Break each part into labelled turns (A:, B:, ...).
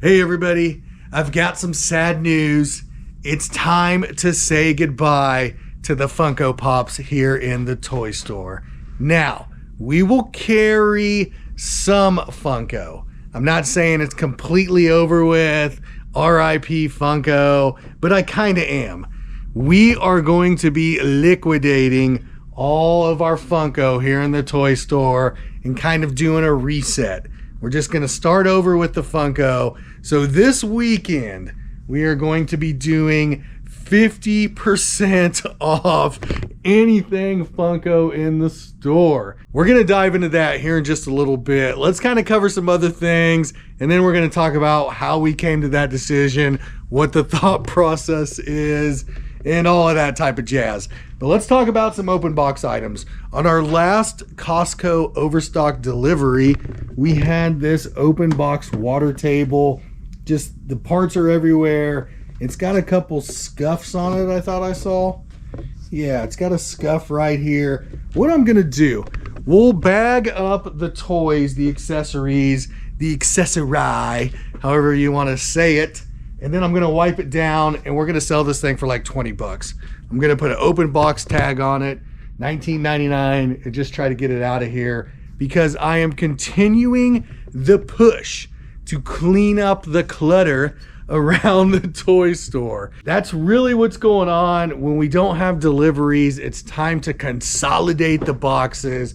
A: Hey everybody, I've got some sad news. It's time to say goodbye to the Funko Pops here in the toy store. Now, we will carry some Funko. I'm not saying it's completely over with, RIP Funko, but I kinda am. We are going to be liquidating all of our Funko here in the toy store and kind of doing a reset. We're just gonna start over with the Funko. So this weekend, we are going to be doing 50% off anything Funko in the store. We're gonna dive into that here in just a little bit. Let's kind of cover some other things, and then we're gonna talk about how we came to that decision, what the thought process is, and all of that type of jazz. But let's talk about some open box items. On our last Costco overstock delivery, we had this open box water table. Just the parts are everywhere. It's got a couple scuffs on it, I thought I saw. Yeah, it's got a scuff right here. What I'm gonna do, we'll bag up the toys, the accessories, the accessori, however you wanna say it. And then I'm gonna wipe it down and we're gonna sell this thing for like 20 bucks. I'm gonna put an open box tag on it, $19.99, and just try to get it out of here because I am continuing the push to clean up the clutter around the toy store. That's really what's going on. When we don't have deliveries, it's time to consolidate the boxes,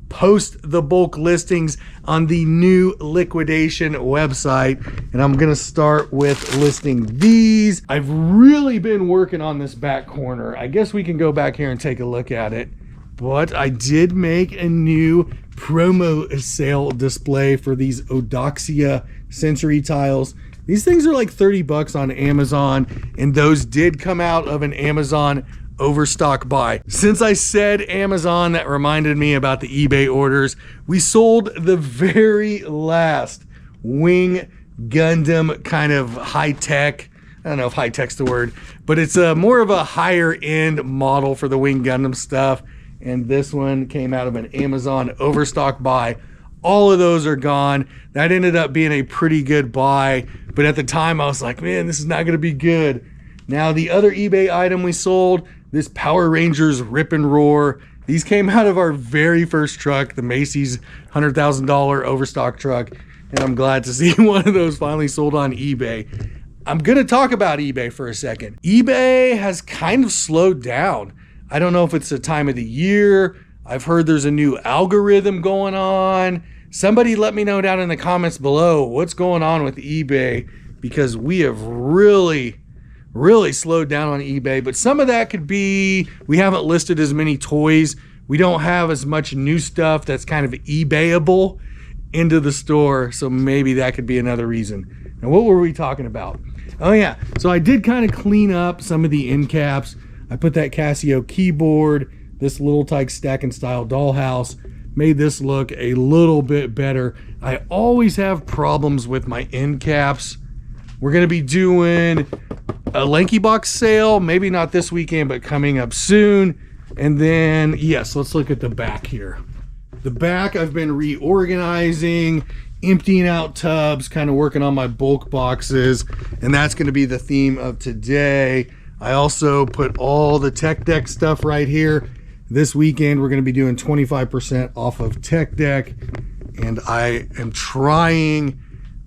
A: post the bulk listings on the new liquidation website, and I'm gonna start with listing these. I've really been working on this back corner. I guess we can go back here and take a look at it, but I did make a new promo sale display for these Odoxia sensory tiles. These things are like 30 bucks on Amazon, and those did come out of an Amazon overstock buy. Since I said Amazon, that reminded me about the eBay orders. We sold the very last Wing Gundam kind of high-tech, I don't know if high-tech's the word, but it's more of a higher end model for the Wing Gundam stuff. And this one came out of an Amazon overstock buy. All of those are gone. That ended up being a pretty good buy, but at the time I was like, man, this is not gonna be good. Now the other eBay item we sold, this Power Rangers Rip and Roar, these came out of our very first truck, the Macy's $100,000 overstock truck, and I'm glad to see one of those finally sold on eBay. I'm gonna talk about eBay for a second. eBay has kind of slowed down. I don't know if it's the time of the year. I've heard there's a new algorithm going on. Somebody let me know down in the comments below what's going on with eBay, because we have really slowed down on eBay. But some of that could be we haven't listed as many toys. We don't have as much new stuff that's kind of eBayable into the store. So maybe that could be another reason. Now, what were we talking about? Oh yeah, so I did kind of clean up some of the end caps. I put that Casio keyboard, this Little Tyke Stack and Style dollhouse, made this look a little bit better. I always have problems with my end caps. We're gonna be doing a Lanky Box sale, maybe not this weekend, but coming up soon. And then, yes, let's look at the back here. The back, I've been reorganizing, emptying out tubs, kind of working on my bulk boxes, and that's gonna be the theme of today. I also put all the Tech Deck stuff right here. This weekend, we're gonna be doing 25% off of Tech Deck, and I am trying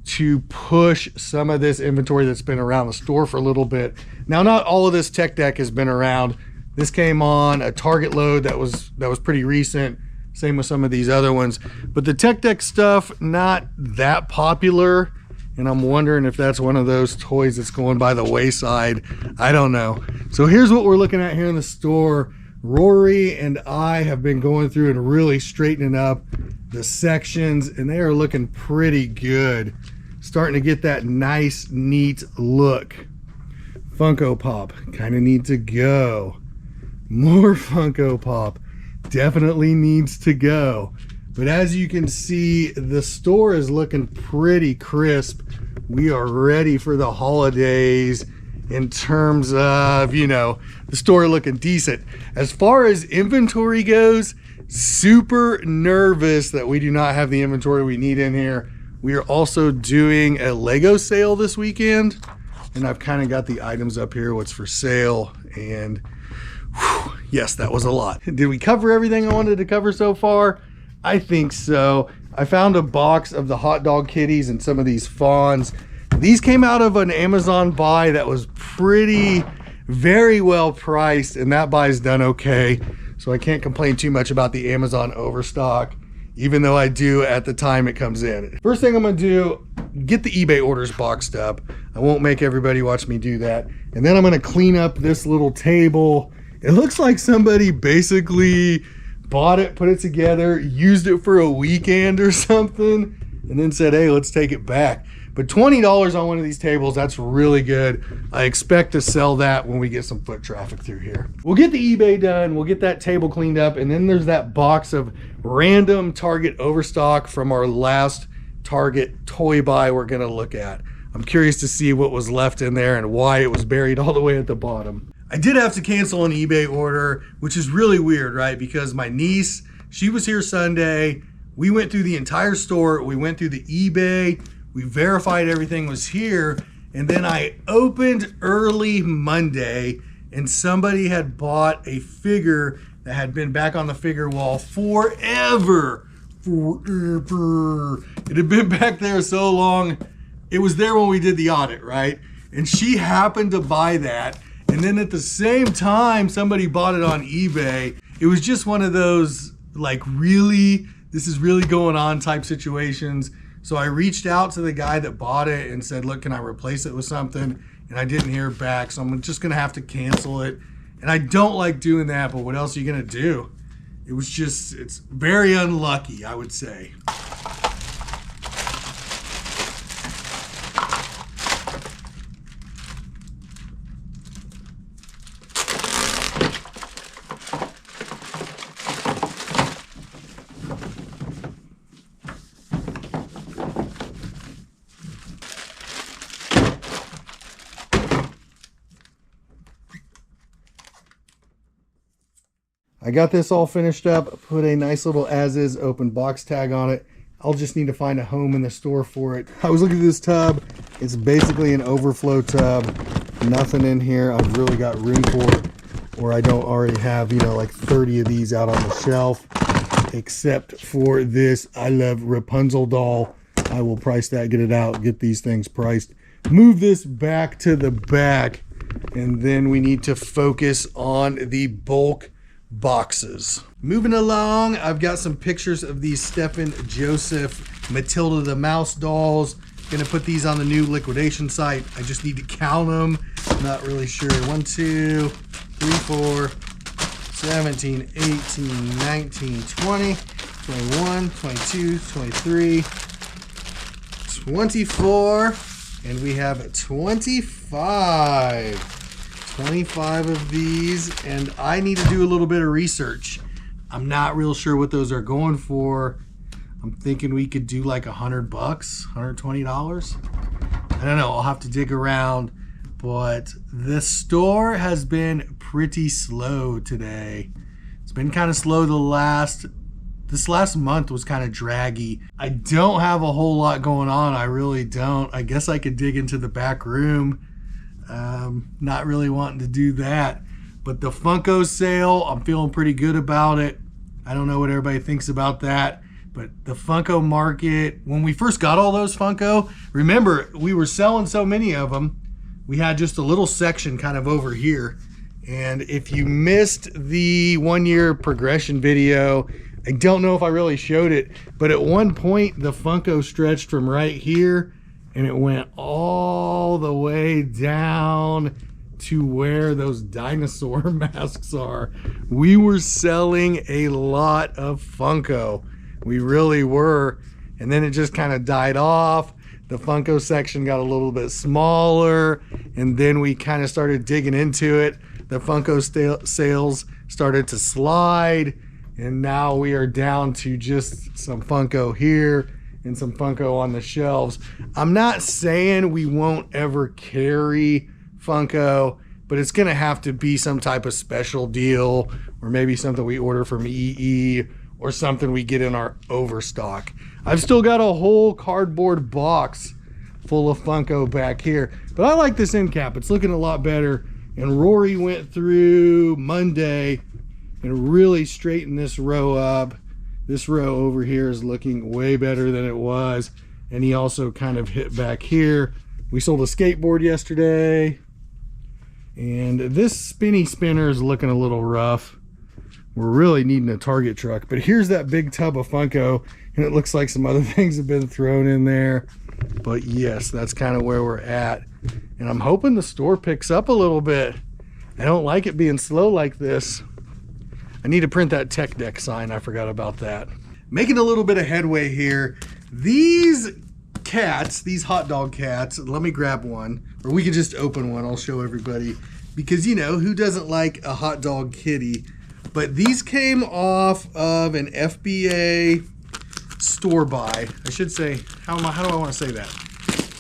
A: to push some of this inventory that's been around the store for a little bit. Now, not all of this Tech Deck has been around. This came on a Target load that was pretty recent. Same with some of these other ones. But the Tech Deck stuff, not that popular. And I'm wondering if that's one of those toys that's going by the wayside. I don't know. So here's what we're looking at here in the store. Rory and I have been going through and really straightening up the sections, and they are looking pretty good. Starting to get that nice, neat look. Funko Pop, kind of need to go. More Funko Pop, definitely needs to go. But as you can see, the store is looking pretty crisp. We are ready for the holidays in terms of, you know, the store looking decent. As far as inventory goes, super nervous that we do not have the inventory we need in here. We are also doing a Lego sale this weekend, and I've kind of got the items up here, what's for sale, and whew, yes, that was a lot. Did we cover everything I wanted to cover so far? I think so. I found a box of the hot dog kitties and some of these fawns. These came out of an Amazon buy that was very well priced, and that buy's done okay. So I can't complain too much about the Amazon overstock, even though I do at the time it comes in. First thing I'm gonna do, get the eBay orders boxed up. I won't make everybody watch me do that. And then I'm gonna clean up this little table. It looks like somebody basically bought it, put it together, used it for a weekend or something, and then said, hey, let's take it back. But $20 on one of these tables, that's really good. I expect to sell that when we get some foot traffic through here. We'll get the eBay done, we'll get that table cleaned up, and then there's that box of random Target overstock from our last Target toy buy we're gonna look at. I'm curious to see what was left in there and why it was buried all the way at the bottom. I did have to cancel an eBay order, which is really weird, right? Because my niece, she was here Sunday. We went through the entire store. We went through the eBay. We verified everything was here. And then I opened early Monday and somebody had bought a figure that had been back on the figure wall forever. It had been back there so long. It was there when we did the audit, right? And she happened to buy that. And then at the same time, somebody bought it on eBay. It was just one of those, like, really, this is really going on type situations. So I reached out to the guy that bought it and said, look, can I replace it with something? And I didn't hear back, so I'm just gonna have to cancel it. And I don't like doing that, but what else are you gonna do? It was just, it's very unlucky, I would say. I got this all finished up, put a nice little as-is open box tag on it. I'll just need to find a home in the store for it. I was looking at this tub. It's basically an overflow tub. Nothing in here I've really got room for, or I don't already have, you know, like 30 of these out on the shelf, except for this I Love Rapunzel doll. I will price that, get it out, get these things priced. Move this back to the back, and then we need to focus on the bulk boxes. Moving along, I've got some pictures of these Stephen Joseph Matilda the Mouse dolls. Gonna put these on the new liquidation site. I just need to count them. I'm not really sure. 1, 2, 3, 4, 17, 18, 19, 20, 21, 22, 23, 24, and we have 25. 25 of these, and I need to do a little bit of research. I'm not real sure what those are going for. I'm thinking we could do like $100, $120. I don't know, I'll have to dig around, but the store has been pretty slow today. It's been kind of slow this last month was kind of draggy. I don't have a whole lot going on, I really don't. I guess I could dig into the back room. Not really wanting to do that, but the Funko sale, I'm feeling pretty good about it. I don't know what everybody thinks about that, but the Funko market, when we first got all those Funko, remember we were selling so many of them, we had just a little section kind of over here. And if you missed the 1 year progression video, I don't know if I really showed it, but at one point the Funko stretched from right here and it went all the way down to where those dinosaur masks are. We were selling a lot of Funko. We really were. And then it just kind of died off. The Funko section got a little bit smaller, and then we kind of started digging into it. The Funko sales started to slide, and now we are down to just some Funko here and some Funko on the shelves. I'm not saying we won't ever carry Funko, but it's gonna have to be some type of special deal, or maybe something we order from EE, or something we get in our overstock. I've still got a whole cardboard box full of Funko back here, but I like this end cap. It's looking a lot better. And Rory went through Monday and really straightened this row up. This row over here is looking way better than it was. And he also kind of hit back here. We sold a skateboard yesterday. And this spinny spinner is looking a little rough. We're really needing a Target truck. But here's that big tub of Funko. And it looks like some other things have been thrown in there. But yes, that's kind of where we're at. And I'm hoping the store picks up a little bit. I don't like it being slow like this. I need to print that tech deck sign. I forgot about that. Making a little bit of headway here. These cats, these hot dog cats, let me grab one. Or we can just open one. I'll show everybody. Because, you know, who doesn't like a hot dog kitty? But these came off of an FBA store buy. I should say, how do I want to say that?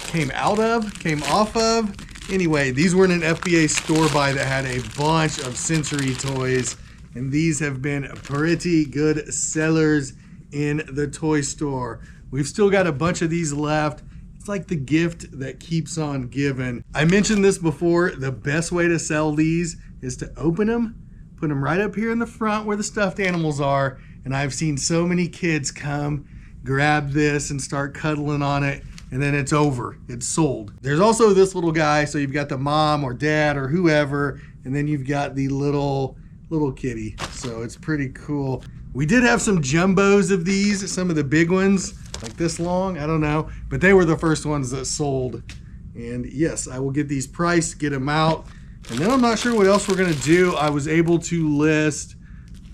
A: Came off of. Anyway, these were in an FBA store buy that had a bunch of sensory toys. And these have been pretty good sellers in the toy store. We've still got a bunch of these left. It's like the gift that keeps on giving. I mentioned this before. The best way to sell these is to open them, put them right up here in the front where the stuffed animals are. And I've seen so many kids come, grab this and start cuddling on it. And then it's over. It's sold. There's also this little guy. So you've got the mom or dad or whoever. And then you've got the little kitty. So it's pretty cool. We did have some jumbos of these, some of the big ones, like this long, I don't know, but they were the first ones that sold. And yes, I will get these priced, get them out. And then I'm not sure what else we're gonna do. I was able to list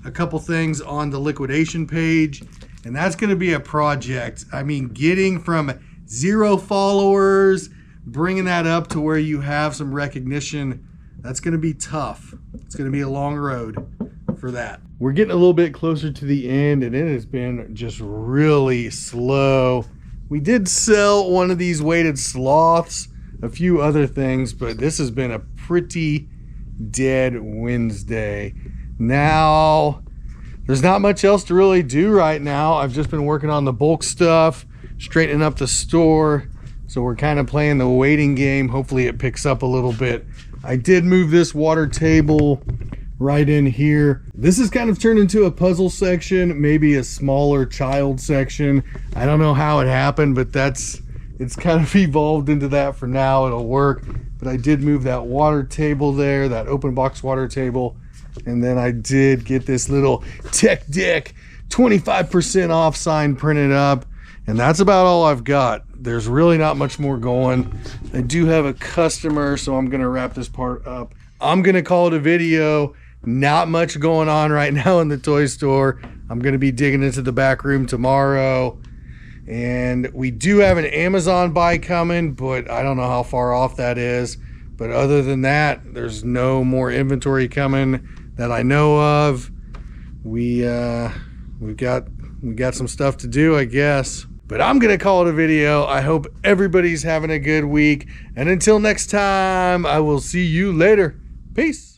A: a couple things on the liquidation page, and that's gonna be a project. I mean, getting from 0 followers, bringing that up to where you have some recognition, that's gonna be tough. It's gonna be a long road for that. We're getting a little bit closer to the end, and it has been just really slow. We did sell one of these weighted sloths, a few other things, but this has been a pretty dead Wednesday. Now, there's not much else to really do right now. I've just been working on the bulk stuff, straightening up the store. So we're kind of playing the waiting game. Hopefully it picks up a little bit. I did move this water table right in here. This has kind of turned into a puzzle section, maybe a smaller child section. I don't know how it happened, but it's kind of evolved into that for now. It'll work. But I did move that water table there, that open box water table. And then I did get this little tech deck 25% off sign printed up. And that's about all I've got. There's really not much more going. I do have a customer, so I'm gonna wrap this part up. I'm gonna call it a video. Not much going on right now in the toy store. I'm gonna be digging into the back room tomorrow. And we do have an Amazon buy coming, but I don't know how far off that is. But other than that, there's no more inventory coming that I know of. We got some stuff to do, I guess. But I'm gonna call it a video. I hope everybody's having a good week. And until next time, I will see you later. Peace.